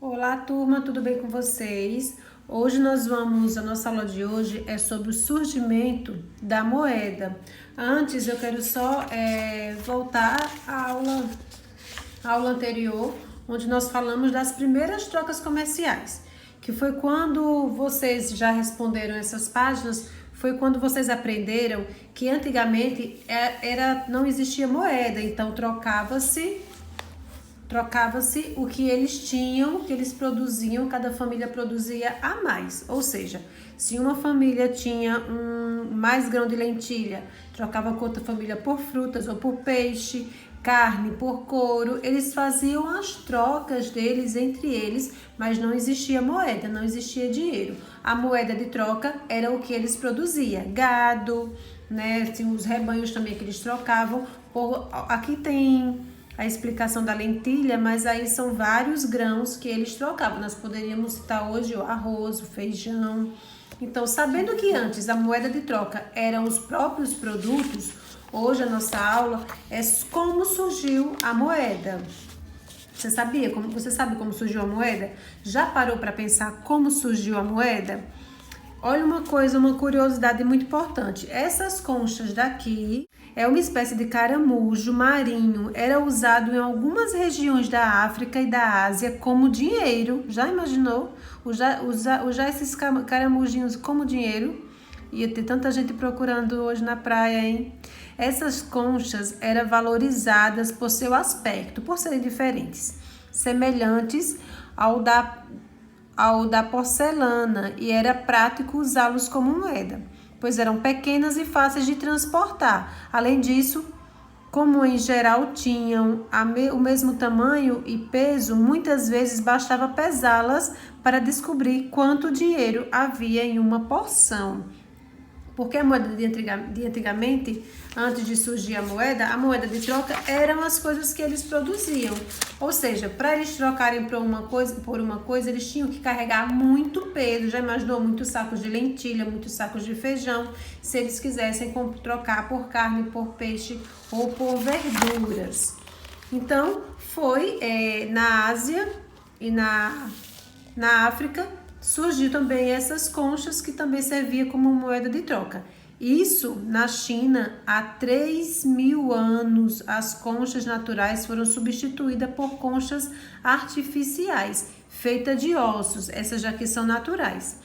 Olá, turma, tudo bem com vocês? A nossa aula de hoje é sobre o surgimento da moeda. Antes, eu quero só voltar à aula anterior, onde nós falamos das primeiras trocas comerciais, que foi quando vocês já responderam essas páginas, foi quando vocês aprenderam que antigamente não existia moeda, então trocava-se o que eles tinham, o que eles produziam, cada família produzia a mais. Ou seja, se uma família tinha mais grão de lentilha, trocava com outra família por frutas ou por peixe, carne por couro, eles faziam as trocas deles entre eles, mas não existia moeda, não existia dinheiro. A moeda de troca era o que eles produziam, gado, né? Tinha os rebanhos também que eles trocavam. Aqui tem a explicação da lentilha, mas aí são vários grãos que eles trocavam. Nós poderíamos citar hoje o arroz, o feijão. Então, sabendo que antes a moeda de troca eram os próprios produtos, hoje a nossa aula é como surgiu a moeda. Você sabe como surgiu a moeda? Já parou para pensar como surgiu a moeda? Olha uma curiosidade muito importante. Essas conchas daqui é uma espécie de caramujo marinho. Era usado em algumas regiões da África e da Ásia como dinheiro. Já imaginou? Usar esses caramujinhos como dinheiro? Ia ter tanta gente procurando hoje na praia, hein? Essas conchas eram valorizadas por seu aspecto, por serem diferentes, semelhantes ao da porcelana, e era prático usá-los como moeda, pois eram pequenas e fáceis de transportar. Além disso, como em geral tinham o mesmo tamanho e peso, muitas vezes bastava pesá-las para descobrir quanto dinheiro havia em uma porção. Porque a moeda de antigamente, antes de surgir a moeda de troca eram as coisas que eles produziam. Ou seja, para eles trocarem por uma coisa, eles tinham que carregar muito peso. Já imaginou? Muitos sacos de lentilha, muitos sacos de feijão, se eles quisessem trocar por carne, por peixe ou por verduras. Então, foi na Ásia e na África, surgiu também essas conchas que também serviam como moeda de troca. Isso na China, há 3.000 anos, as conchas naturais foram substituídas por conchas artificiais, feitas de ossos. Essas aqui são naturais.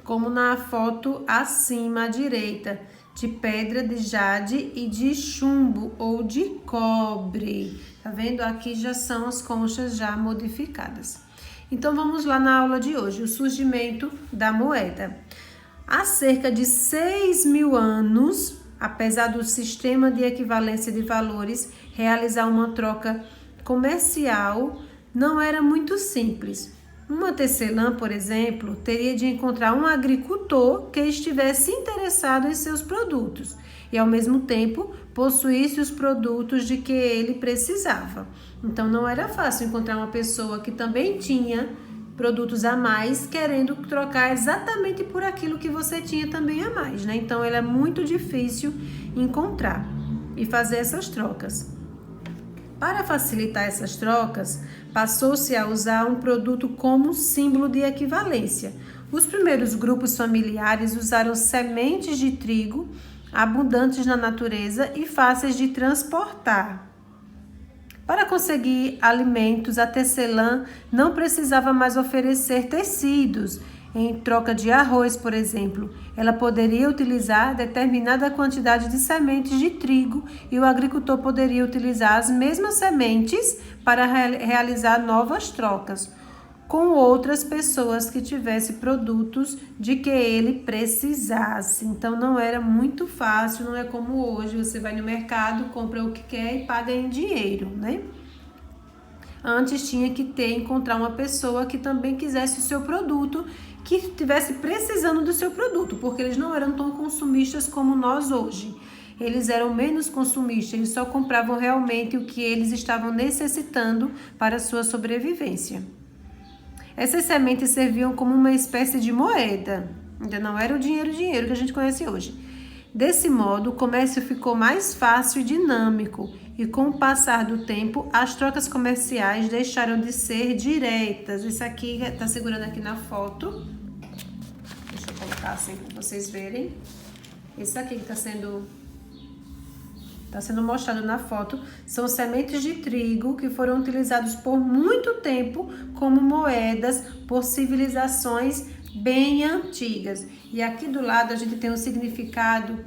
Como na foto acima à direita, de pedra de jade e de chumbo ou de cobre. Tá vendo? Aqui já são as conchas já modificadas. Então, vamos lá na aula de hoje, o surgimento da moeda. Há cerca de 6.000 anos, apesar do sistema de equivalência de valores, realizar uma troca comercial não era muito simples. Uma tecelã, por exemplo, teria de encontrar um agricultor que estivesse interessado em seus produtos e, ao mesmo tempo, possuísse os produtos de que ele precisava. Então, não era fácil encontrar uma pessoa que também tinha produtos a mais, querendo trocar exatamente por aquilo que você tinha também a mais, né? Então, era muito difícil encontrar e fazer essas trocas. Para facilitar essas trocas, passou-se a usar um produto como símbolo de equivalência. Os primeiros grupos familiares usaram sementes de trigo, abundantes na natureza e fáceis de transportar. Para conseguir alimentos, a tecelã não precisava mais oferecer tecidos. Em troca de arroz, por exemplo, ela poderia utilizar determinada quantidade de sementes de trigo e o agricultor poderia utilizar as mesmas sementes para realizar novas trocas com outras pessoas que tivessem produtos de que ele precisasse. Então, não era muito fácil, não é como hoje, você vai no mercado, compra o que quer e paga em dinheiro, né? Antes tinha que encontrar uma pessoa que também quisesse o seu produto, que estivesse precisando do seu produto, porque eles não eram tão consumistas como nós hoje. Eles eram menos consumistas, eles só compravam realmente o que eles estavam necessitando para a sua sobrevivência. Essas sementes serviam como uma espécie de moeda, ainda não era o dinheiro que a gente conhece hoje. Desse modo, o comércio ficou mais fácil e dinâmico, e com o passar do tempo, as trocas comerciais deixaram de ser diretas. Isso aqui tá segurando aqui na foto. Deixa eu colocar assim para vocês verem. Isso aqui que tá sendo mostrado na foto são sementes de trigo que foram utilizados por muito tempo como moedas por civilizações bem antigas. E aqui do lado a gente tem o significado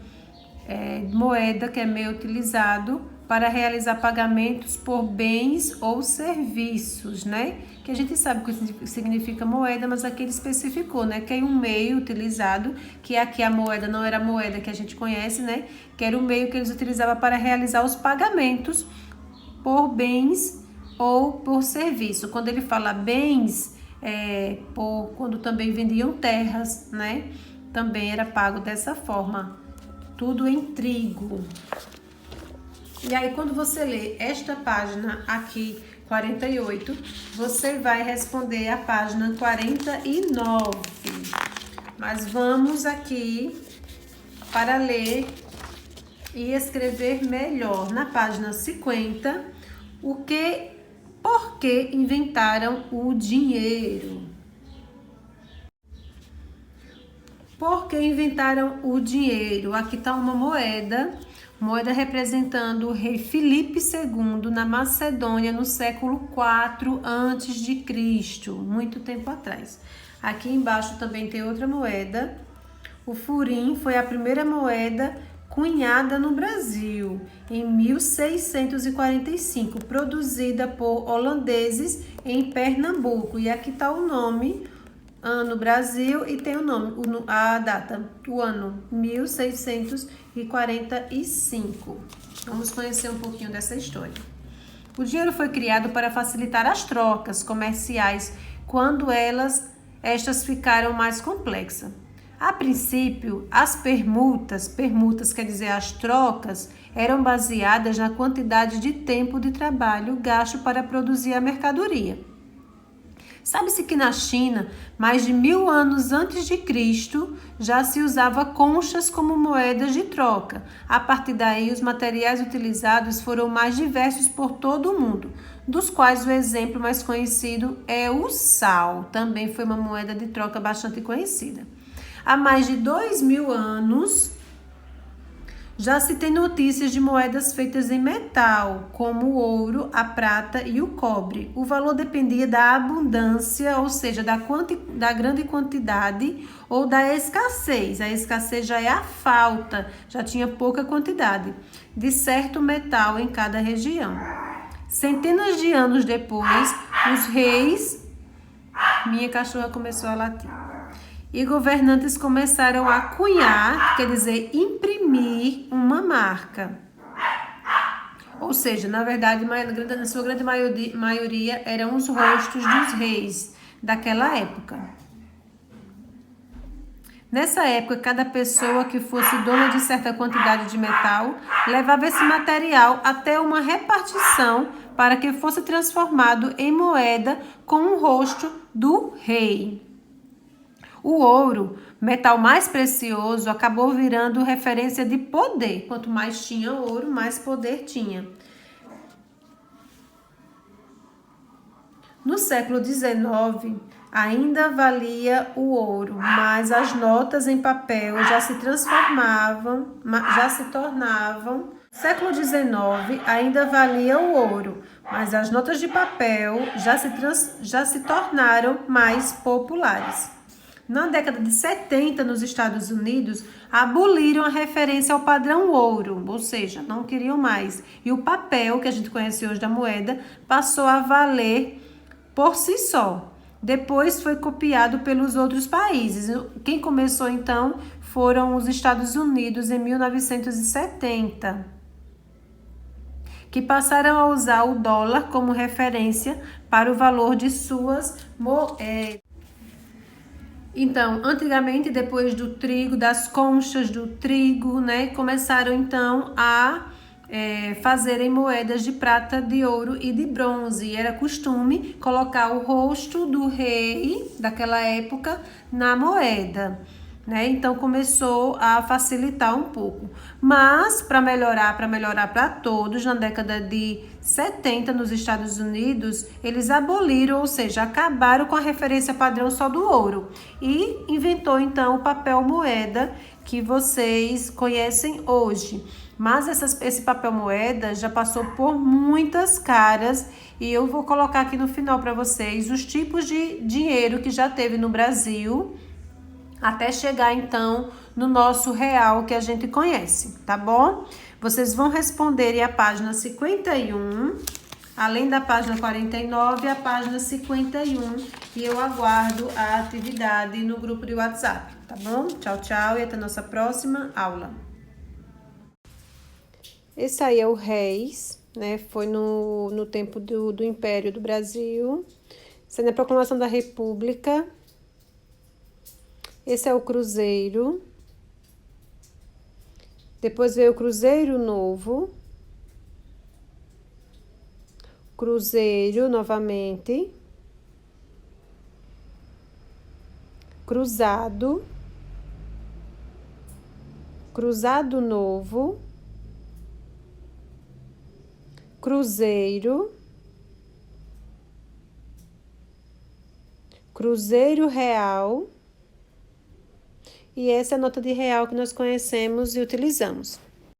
moeda, que é meio utilizado para realizar pagamentos por bens ou serviços, né? Que a gente sabe o que significa moeda, mas aqui ele especificou, né? Que é um meio utilizado, que aqui a moeda não era a moeda que a gente conhece, né? Que era o meio que eles utilizavam para realizar os pagamentos por bens ou por serviço. Quando ele fala bens, quando também vendiam terras, né? Também era pago dessa forma, tudo em trigo. E aí, quando você lê esta página aqui, 48, você vai responder a página 49. Mas vamos aqui para ler e escrever melhor. Na página 50, por que inventaram o dinheiro? Por que inventaram o dinheiro? Aqui está uma moeda representando o rei Filipe II na Macedônia no século IV a.C., muito tempo atrás. Aqui embaixo também tem outra moeda. O furim foi a primeira moeda cunhada no Brasil em 1645, produzida por holandeses em Pernambuco. E aqui está o nome, ano Brasil, e tem o nome, a data, o ano 1645. Vamos conhecer um pouquinho dessa história. O dinheiro foi criado para facilitar as trocas comerciais quando estas ficaram mais complexas. A princípio, as permutas quer dizer as trocas, eram baseadas na quantidade de tempo de trabalho gasto para produzir a mercadoria. Sabe-se que na China, mais de 1000 anos antes de Cristo, já se usava conchas como moedas de troca. A partir daí, os materiais utilizados foram mais diversos por todo o mundo, dos quais o exemplo mais conhecido é o sal. Também foi uma moeda de troca bastante conhecida. Há mais de 2000 anos, já se tem notícias de moedas feitas em metal, como o ouro, a prata e o cobre. O valor dependia da abundância, ou seja, da grande quantidade ou da escassez. A escassez já é a falta, já tinha pouca quantidade de certo metal em cada região. Centenas de anos depois, os reis... Minha cachorra começou a latir. E governantes começaram a cunhar, quer dizer, imprimir uma marca. Ou seja, na verdade, na sua grande maioria, eram os rostos dos reis daquela época. Nessa época, cada pessoa que fosse dona de certa quantidade de metal levava esse material até uma repartição para que fosse transformado em moeda com o rosto do rei. O ouro, metal mais precioso, acabou virando referência de poder. Quanto mais tinha ouro, mais poder tinha. No século XIX, ainda valia o ouro, mas as notas em papel já se tornavam. No século XIX, ainda valia o ouro, mas as notas de papel já se tornaram mais populares. Na década de 70, nos Estados Unidos, aboliram a referência ao padrão ouro, ou seja, não queriam mais. E o papel, que a gente conhece hoje da moeda, passou a valer por si só. Depois foi copiado pelos outros países. Quem começou, então, foram os Estados Unidos em 1970, que passaram a usar o dólar como referência para o valor de suas moedas. Então, antigamente, depois do trigo, das conchas do trigo, né, começaram então a fazerem moedas de prata, de ouro e de bronze. E era costume colocar o rosto do rei daquela época na moeda. né? Então começou a facilitar um pouco. Mas para melhorar para todos, na década de 70 nos Estados Unidos, eles aboliram, ou seja, acabaram com a referência padrão só do ouro e inventou então o papel moeda que vocês conhecem hoje. Mas esse papel moeda já passou por muitas caras e eu vou colocar aqui no final para vocês os tipos de dinheiro que já teve no Brasil, até chegar então no nosso real que a gente conhece, tá bom? Vocês vão responder a página 51, além da página 49, a página 51, e eu aguardo a atividade no grupo de WhatsApp, tá bom? Tchau, tchau e até a nossa próxima aula. Esse aí é o Reis, né? Foi no tempo do Império do Brasil. Sendo a proclamação da República. Esse é o Cruzeiro. Depois veio o Cruzeiro Novo. Cruzeiro novamente. Cruzado. Cruzado Novo. Cruzeiro. Cruzeiro Real. E essa é a nota de real que nós conhecemos e utilizamos.